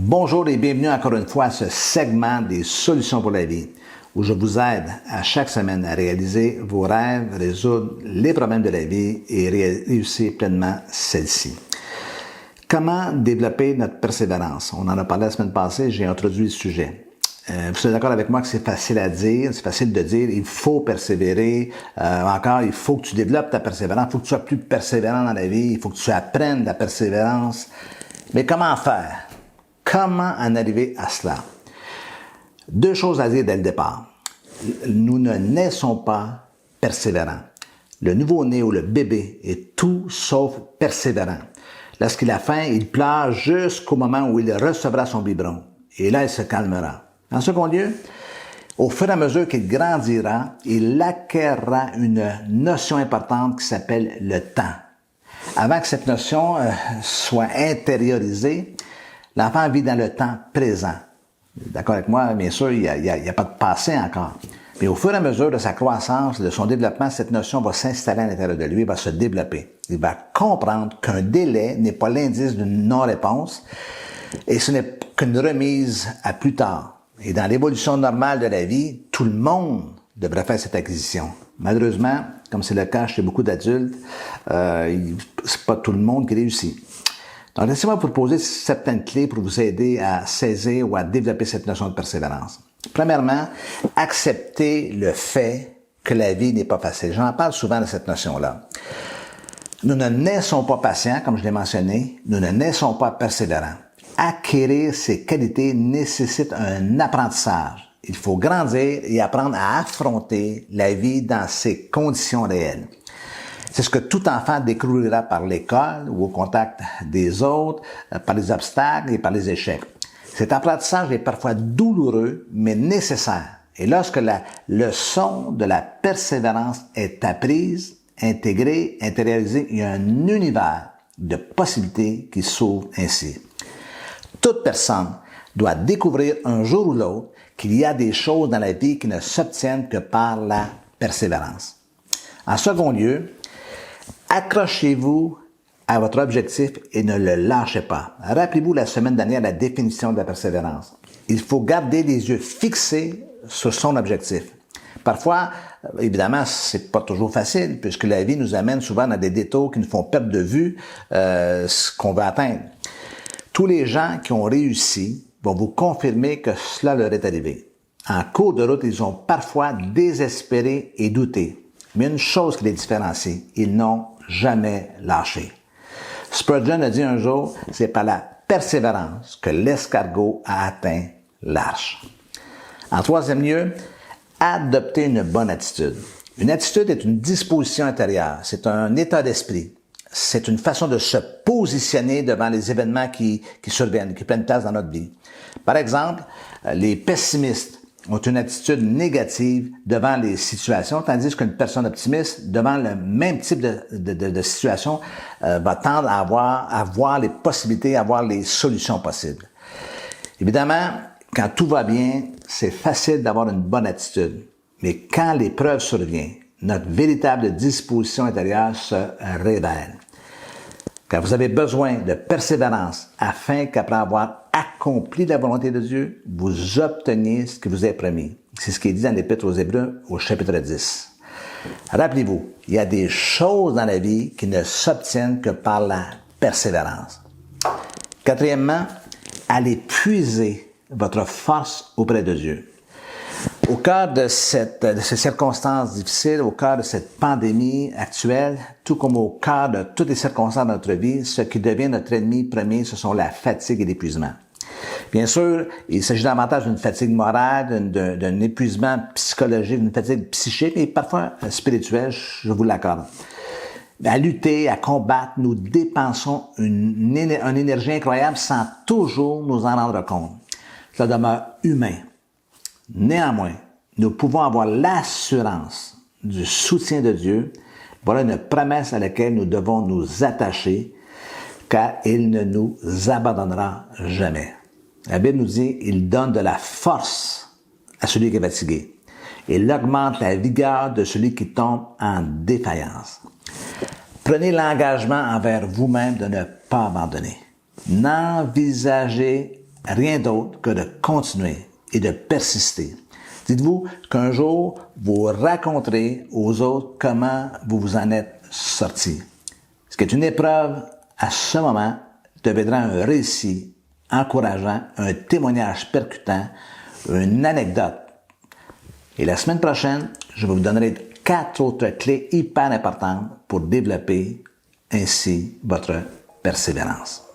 Bonjour et bienvenue encore une fois à ce segment des solutions pour la vie, où je vous aide à chaque semaine à réaliser vos rêves, résoudre les problèmes de la vie et réussir pleinement celle-ci. Comment développer notre persévérance? On en a parlé la semaine passée, j'ai introduit le sujet. Vous êtes d'accord avec moi que c'est facile à dire, c'est facile de dire, il faut persévérer, encore, il faut que tu développes ta persévérance, il faut que tu sois plus persévérant dans la vie, il faut que tu apprennes la persévérance. Mais comment faire? Comment en arriver à cela? Deux choses à dire dès le départ. Nous ne naissons pas persévérants. Le nouveau-né ou le bébé est tout sauf persévérant. Lorsqu'il a faim, il pleure jusqu'au moment où il recevra son biberon. Et là, il se calmera. En second lieu, au fur et à mesure qu'il grandira, il acquérera une notion importante qui s'appelle le temps. Avant que cette notion soit intériorisée, l'enfant vit dans le temps présent. D'accord avec moi? Bien sûr, il y a pas de passé encore. Mais au fur et à mesure de sa croissance, de son développement, cette notion va s'installer à l'intérieur de lui, va se développer. Il va comprendre qu'un délai n'est pas l'indice d'une non-réponse et ce n'est qu'une remise à plus tard. Et dans l'évolution normale de la vie, tout le monde devrait faire cette acquisition. Malheureusement, comme c'est le cas chez beaucoup d'adultes, c'est pas tout le monde qui réussit. Donc, laissez-moi vous proposer certaines clés pour vous aider à saisir ou à développer cette notion de persévérance. Premièrement, accepter le fait que la vie n'est pas facile. J'en parle souvent de cette notion-là. Nous ne naissons pas patients, comme je l'ai mentionné. Nous ne naissons pas persévérants. Acquérir ces qualités nécessite un apprentissage. Il faut grandir et apprendre à affronter la vie dans ses conditions réelles. C'est ce que tout enfant découvrira par l'école ou au contact des autres, par les obstacles et par les échecs. Cet apprentissage est parfois douloureux, mais nécessaire. Et lorsque la leçon de la persévérance est apprise, intégrée, intériorisée, il y a un univers de possibilités qui s'ouvre ainsi. Toute personne doit découvrir un jour ou l'autre qu'il y a des choses dans la vie qui ne s'obtiennent que par la persévérance. En second lieu, accrochez-vous à votre objectif et ne le lâchez pas. Rappelez-vous la semaine dernière la définition de la persévérance. Il faut garder les yeux fixés sur son objectif. Parfois, évidemment, c'est pas toujours facile puisque la vie nous amène souvent dans des détours qui nous font perdre de vue ce qu'on veut atteindre. Tous les gens qui ont réussi vont vous confirmer que cela leur est arrivé. En cours de route, ils ont parfois désespéré et douté. Mais une chose qui les différencie, ils n'ont jamais lâché. Spurgeon a dit un jour, c'est par la persévérance que l'escargot a atteint l'arche. En troisième lieu, adopter une bonne attitude. Une attitude est une disposition intérieure, c'est un état d'esprit. C'est une façon de se positionner devant les événements qui surviennent, qui prennent place dans notre vie. Par exemple, les pessimistes ont une attitude négative devant les situations, tandis qu'une personne optimiste, devant le même type de situation, va tendre à voir les possibilités, à voir les solutions possibles. Évidemment, quand tout va bien, c'est facile d'avoir une bonne attitude. Mais quand l'épreuve survient, notre véritable disposition intérieure se révèle. Car vous avez besoin de persévérance afin qu'après avoir accompli la volonté de Dieu, vous obteniez ce qui vous est promis. C'est ce qui est dit dans l'Épître aux Hébreux au chapitre 10. Rappelez-vous, il y a des choses dans la vie qui ne s'obtiennent que par la persévérance. Quatrièmement, allez puiser votre force auprès de Dieu. Au cœur de ces circonstances difficiles, au cœur de cette pandémie actuelle, tout comme au cœur de toutes les circonstances de notre vie, ce qui devient notre ennemi premier, ce sont la fatigue et l'épuisement. Bien sûr, il s'agit davantage d'une fatigue morale, d'un épuisement psychologique, d'une fatigue psychique et parfois spirituelle, je vous l'accorde. À lutter, à combattre, nous dépensons une énergie incroyable sans toujours nous en rendre compte. Cela demeure humain. Néanmoins, nous pouvons avoir l'assurance du soutien de Dieu. Voilà une promesse à laquelle nous devons nous attacher, car il ne nous abandonnera jamais. La Bible nous dit, il donne de la force à celui qui est fatigué. Il augmente la vigueur de celui qui tombe en défaillance. Prenez l'engagement envers vous-même de ne pas abandonner. N'envisagez rien d'autre que de continuer et de persister. Dites-vous qu'un jour, vous raconterez aux autres comment vous vous en êtes sorti. Ce qui est une épreuve, à ce moment, deviendra un récit encourageant, un témoignage percutant, une anecdote. Et la semaine prochaine, je vous donnerai 4 autres clés hyper importantes pour développer ainsi votre persévérance.